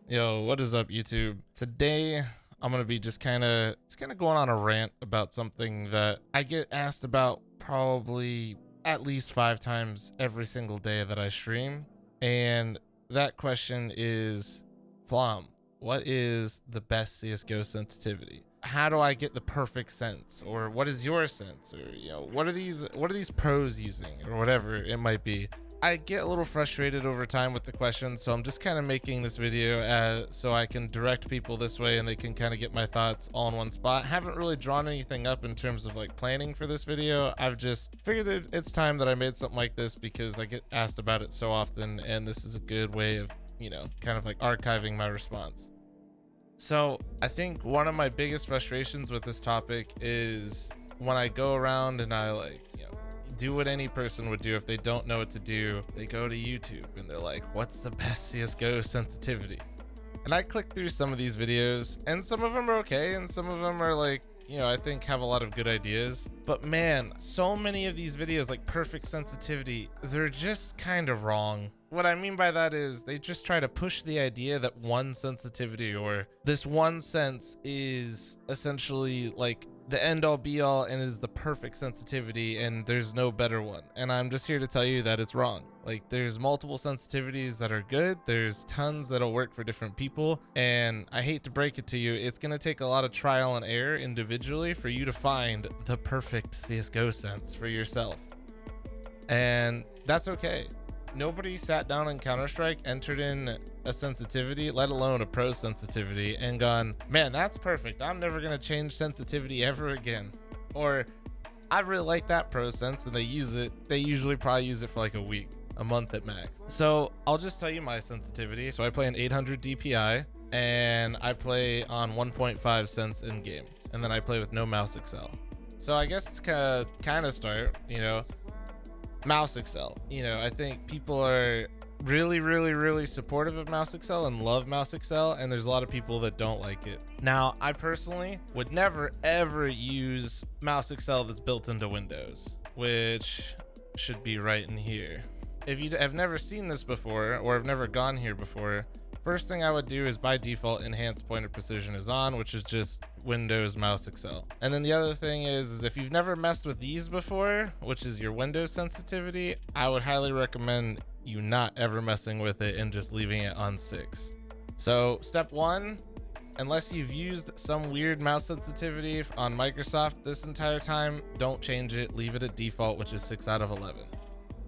Yo, what is up, YouTube? Today I'm gonna be just kind of going on a rant about something that I get asked about probably at least 5 times every single day that I stream, and that question is, Flom, what is the best CSGO sensitivity? How do I get the perfect sense? Or what is your sense? Or what are these pros using, or whatever it might be? I get a little frustrated over time with the question, so I'm just kind of making this video so I can direct people this way and they can kind of get my thoughts all in one spot. Haven't really drawn anything up in terms of like planning for this video. I've just figured that it's time that I made something like this because I get asked about it so often, and this is a good way of, kind of like archiving my response. So I think one of my biggest frustrations with this topic is when I go around and I do what any person would do if they don't know what to do. They go to YouTube and they're like, what's the best CSGO sensitivity? And I click through some of these videos, and some of them are okay, and some of them are like, I think have a lot of good ideas. But man, so many of these videos, like perfect sensitivity, they're just kind of wrong. What I mean by that is they just try to push the idea that one sensitivity or this one sense is essentially like the end all be all and is the perfect sensitivity, and there's no better one. And I'm just here to tell you that it's wrong. Like, there's multiple sensitivities that are good. There's tons that'll work for different people. And I hate to break it to you, it's going to take a lot of trial and error individually for you to find the perfect CSGO sense for yourself. And that's okay. Nobody sat down in Counter-Strike, entered in a sensitivity, let alone a pro sensitivity, and gone, man, that's perfect. I'm never going to change sensitivity ever again. Or, I really like that pro sense, and they use it. They usually probably use it for like a week, a month at max. So I'll just tell you my sensitivity. So I play an 800 DPI, and I play on 1.5 cents in game, and then I play with no mouse accel. So I guess to kind of start, mouse accel. I think people are really supportive of mouse accel and love mouse accel, and there's a lot of people that don't like it. Now, I personally would never ever use mouse accel that's built into Windows, which should be right in here. If you have never seen this before or have never gone here before, first thing I would do is by default enhanced pointer precision is on, which is just Windows mouse accel. And then the other thing is if you've never messed with these before, which is your Windows sensitivity, I would highly recommend you not ever messing with it and just leaving it on 6. So step 1, unless you've used some weird mouse sensitivity on Microsoft this entire time, don't change it. Leave it at default, which is 6 out of 11.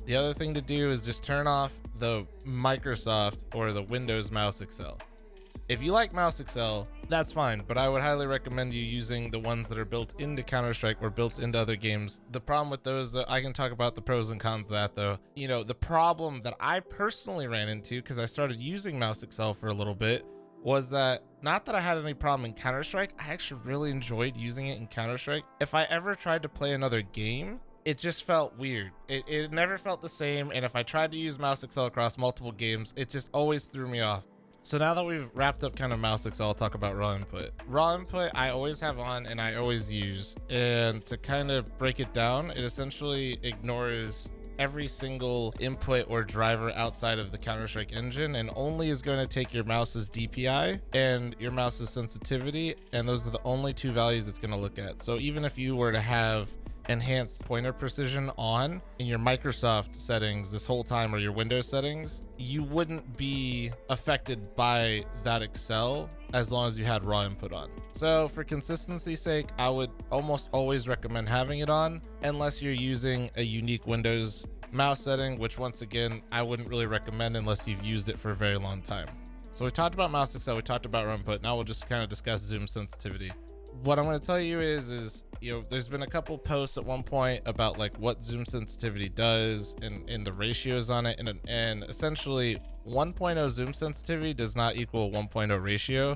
The other thing to do is just turn off the Microsoft or the Windows mouse accel. If you like mouse accel, that's fine, but I would highly recommend you using the ones that are built into Counter-Strike or built into other games. The problem with those, I can talk about the pros and cons of that though. The problem that I personally ran into, because I started using mouse accel for a little bit, was that not that I had any problem in Counter-Strike, I actually really enjoyed using it in Counter-Strike. If I ever tried to play another game, it just felt weird. It never felt the same, and if I tried to use mouse accel across multiple games, it just always threw me off. So now that we've wrapped up kind of mouse accel, I'll talk about raw input. Raw input I always have on and I always use, and to kind of break it down, it essentially ignores every single input or driver outside of the Counter-Strike engine and only is going to take your mouse's DPI and your mouse's sensitivity, and those are the only 2 values it's going to look at. So even if you were to have enhanced pointer precision on in your Microsoft settings this whole time or your Windows settings, you wouldn't be affected by that accel as long as you had raw input on. So for consistency's sake, I would almost always recommend having it on unless you're using a unique Windows mouse setting, which once again, I wouldn't really recommend unless you've used it for a very long time. So we talked about mouse accel, we talked about raw input. Now we'll just kind of discuss zoom sensitivity. What I'm going to tell you is there's been a couple posts at one point about like what zoom sensitivity does and the ratios on it, and essentially 1.0 zoom sensitivity does not equal 1.0 ratio.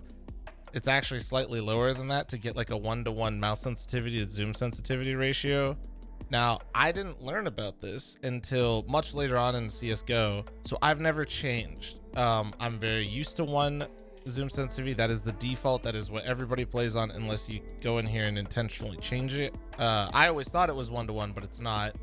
It's actually slightly lower than that to get like a 1-to-1 mouse sensitivity to zoom sensitivity ratio. Now, I didn't learn about this until much later on in CSGO, so I've never changed. I'm very used to 1 zoom sensitivity. That is the default. That is what everybody plays on unless you go in here and intentionally change it. I always thought it was 1:1, but it's not.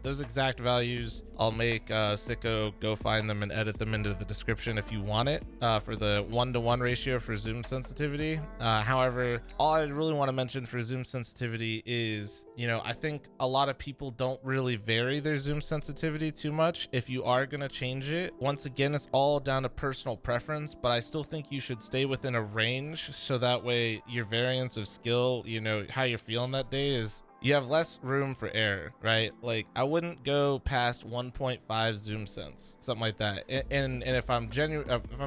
Those exact values, I'll make Sicko go find them and edit them into the description if you want it, for the 1:1 ratio for zoom sensitivity. However, all I really want to mention for zoom sensitivity is, you know, I think a lot of people don't really vary their zoom sensitivity too much. If you are going to change it, once again, it's all down to personal preference, but I still think you should stay within a range, so that way your variance of skill, you know, how you're feeling that day, is you have less room for error, right? Like, I wouldn't go past 1.5 zoom sense, something like that. And if I'm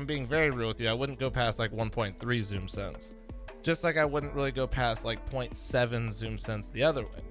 being very real with you, I wouldn't go past like 1.3 zoom sense. Just like I wouldn't really go past like 0.7 zoom sense the other way.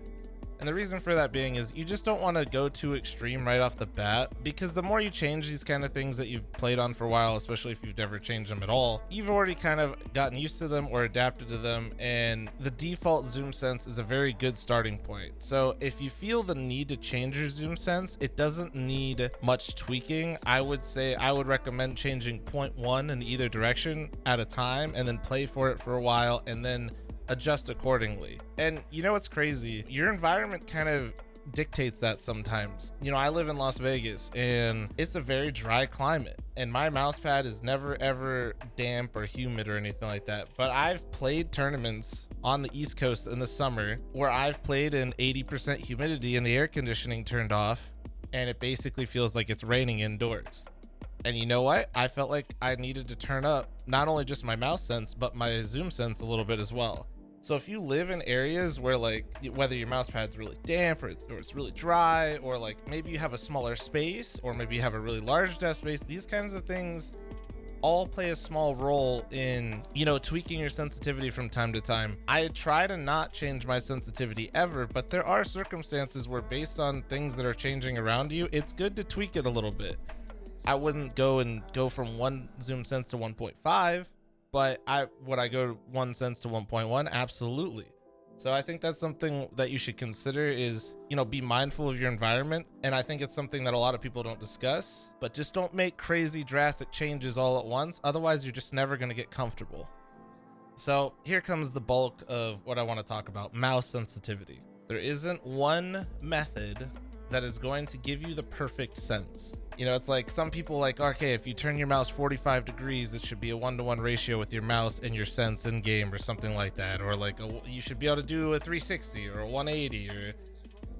And the reason for that being is you just don't want to go too extreme right off the bat, because the more you change these kind of things that you've played on for a while, especially if you've never changed them at all, you've already kind of gotten used to them or adapted to them, and the default zoom sense is a very good starting point. So if you feel the need to change your zoom sense, it doesn't need much tweaking. I would say I would recommend changing 0.1 in either direction at a time, and then play for it for a while, and then adjust accordingly. And you know what's crazy? Your environment kind of dictates that sometimes. You know, I live in Las Vegas and it's a very dry climate, and my mouse pad is never ever damp or humid or anything like that. But I've played tournaments on the East Coast in the summer where I've played in 80% humidity and the air conditioning turned off, and it basically feels like it's raining indoors. And you know what? I felt like I needed to turn up not only just my mouse sense, but my zoom sense a little bit as well. So if you live in areas where, like, whether your mouse pad's really damp or it's really dry, or like maybe you have a smaller space, or maybe you have a really large desk space, these kinds of things all play a small role in, you know, tweaking your sensitivity from time to time. I try to not change my sensitivity ever, but there are circumstances where, based on things that are changing around you, it's good to tweak it a little bit. I wouldn't go from 1 zoom sense to 1.5, but would I go 1 sense to 1.1? Absolutely. So I think that's something that you should consider, is, you know, be mindful of your environment. And I think it's something that a lot of people don't discuss, but just don't make crazy drastic changes all at once. Otherwise, you're just never going to get comfortable. So here comes the bulk of what I want to talk about: mouse sensitivity. There isn't one method that is going to give you the perfect sense. You know, it's like some people like, okay, if you turn your mouse 45 degrees, it should be a 1:1 ratio with your mouse and your sense in game, or something like that. Or like you should be able to do a 360 or a 180 or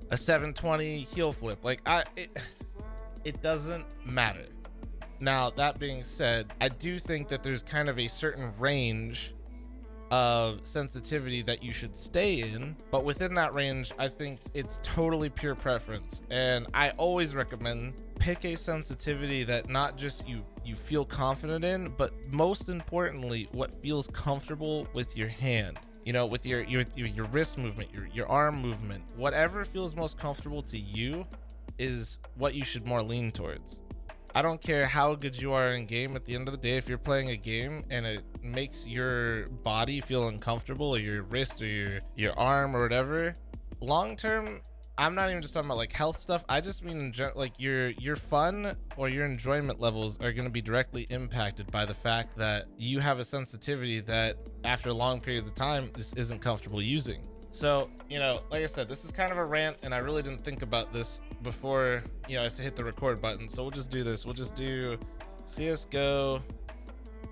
a 720 heel flip. Like it doesn't matter. Now, that being said, I do think that there's kind of a certain range of sensitivity that you should stay in, but within that range, I think it's totally pure preference. And I always recommend pick a sensitivity that not just you feel confident in, but most importantly, what feels comfortable with your hand. You know, with your wrist movement, your arm movement, whatever feels most comfortable to you is what you should more lean towards. I don't care how good you are in game. At the end of the day, if you're playing a game and it makes your body feel uncomfortable, or your wrist or your arm or whatever, long term, I'm not even just talking about like health stuff. I just mean in like your fun or your enjoyment levels are going to be directly impacted by the fact that you have a sensitivity that after long periods of time this isn't comfortable using. So, you know, like I said, this is kind of a rant, and I really didn't think about this before, you know, I hit the record button. So we'll just do this. We'll just do CSGO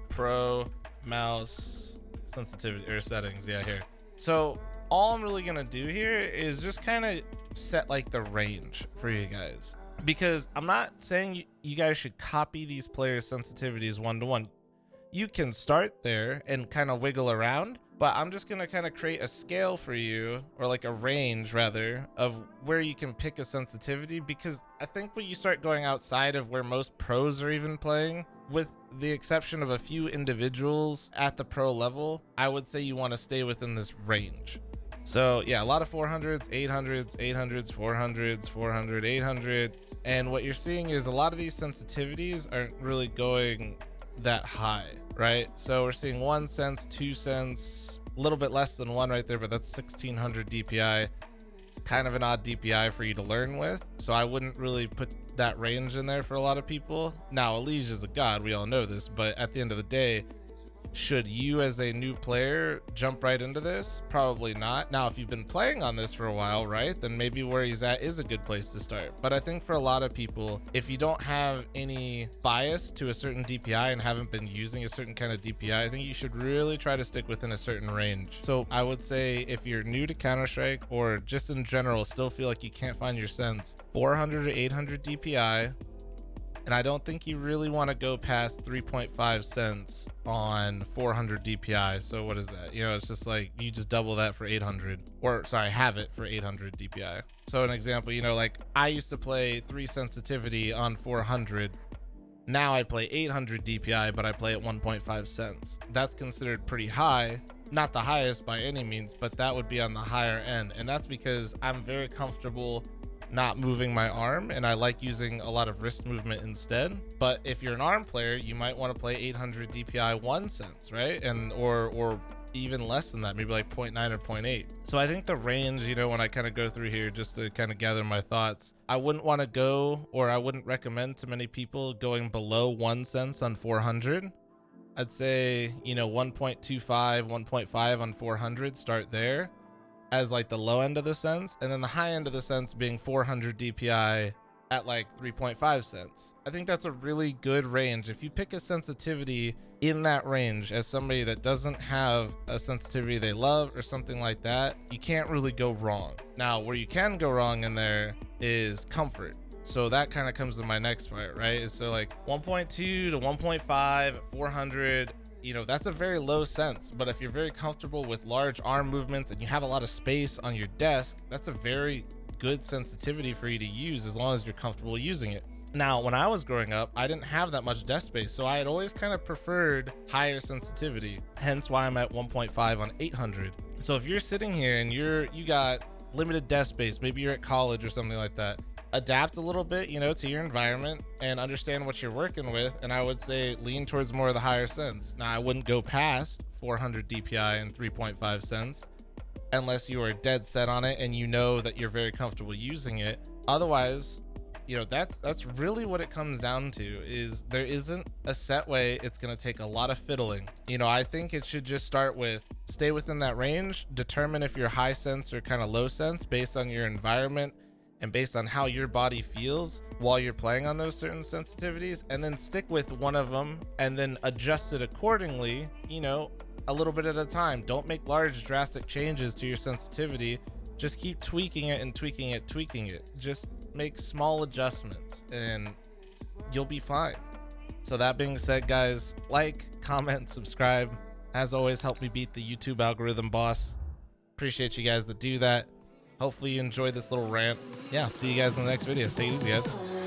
Pro mouse sensitivity or settings. Yeah, here. So all I'm really gonna do here is just kind of set like the range for you guys, because I'm not saying you guys should copy these players' sensitivities 1:1. You can start there and kind of wiggle around, but I'm just gonna kind of create a scale for you, or like a range rather, of where you can pick a sensitivity, because I think when you start going outside of where most pros are even playing, with the exception of a few individuals at the pro level, I would say you want to stay within this range. So yeah, a lot of 400s, 800s, 800s, 400s, 400, 800. And what you're seeing is a lot of these sensitivities aren't really going that high, right? So we're seeing 1 sense, 2 sense, a little bit less than 1 right there, but that's 1600 DPI. Kind of an odd DPI for you to learn with. So I wouldn't really put that range in there for a lot of people. Now, Elijah's a god, we all know this, but at the end of the day, Should you as a new player jump right into this? Probably not. Now, if you've been playing on this for a while, right, then maybe where he's at is a good place to start. But I think for a lot of people, if you don't have any bias to a certain DPI and haven't been using a certain kind of DPI, I think you should really try to stick within a certain range. So I would say if you're new to Counter-Strike or just in general still feel like you can't find your sense, 400 to 800 DPI. And I don't think you really want to go past 3.5 cents on 400 DPI. So what is that? You know, it's just like you just double that for 800, or sorry, have it for 800 DPI. So an example, you know, like I used to play 3 sensitivity on 400. Now I play 800 DPI, but I play at 1.5 cents. That's considered pretty high. Not the highest by any means, but that would be on the higher end. And that's because I'm very comfortable not moving my arm, and I like using a lot of wrist movement instead. But if you're an arm player, you might want to play 800 DPI 1 cents, right? And or even less than that, maybe like 0.9 or 0.8. So I think the range, you know, when I kind of go through here just to kind of gather my thoughts, I wouldn't want to go, or I wouldn't recommend to many people going below 1 cent on 400. I'd say, you know, 1.25, 1.5 on 400, start there as like the low end of the cents, and then the high end of the cents being 400 DPI at like 3.5 cents. I think that's a really good range. If you pick a sensitivity in that range as somebody that doesn't have a sensitivity they love or something like that, you can't really go wrong. Now, where you can go wrong in there is comfort. So that kind of comes to my next part, right? Is so like 1.2 to 1.5 at 400, you know, that's a very low sense. But if you're very comfortable with large arm movements and you have a lot of space on your desk, that's a very good sensitivity for you to use as long as you're comfortable using it. Now, when I was growing up, I didn't have that much desk space, so I had always kind of preferred higher sensitivity, hence why I'm at 1.5 on 800. So if you're sitting here and you got limited desk space, maybe you're at college or something like that, adapt a little bit, you know, to your environment and understand what you're working with. And I would say lean towards more of the higher cents. Now, I wouldn't go past 400 DPI and 3.5 cents unless you are dead set on it and you know that you're very comfortable using it. Otherwise, you know, that's really what it comes down to, is there isn't a set way. It's going to take a lot of fiddling. You know, I think it should just start with stay within that range, determine if you're high cents or kind of low cents based on your environment and based on how your body feels while you're playing on those certain sensitivities, and then stick with one of them and then adjust it accordingly, you know, a little bit at a time. Don't make large drastic changes to your sensitivity. Just keep tweaking it and tweaking it. Just make small adjustments and you'll be fine. So that being said, guys, like, comment, subscribe. As always, help me beat the YouTube algorithm boss. Appreciate you guys that do that. Hopefully you enjoyed this little rant. Yeah, see you guys in the next video. Take it easy, guys.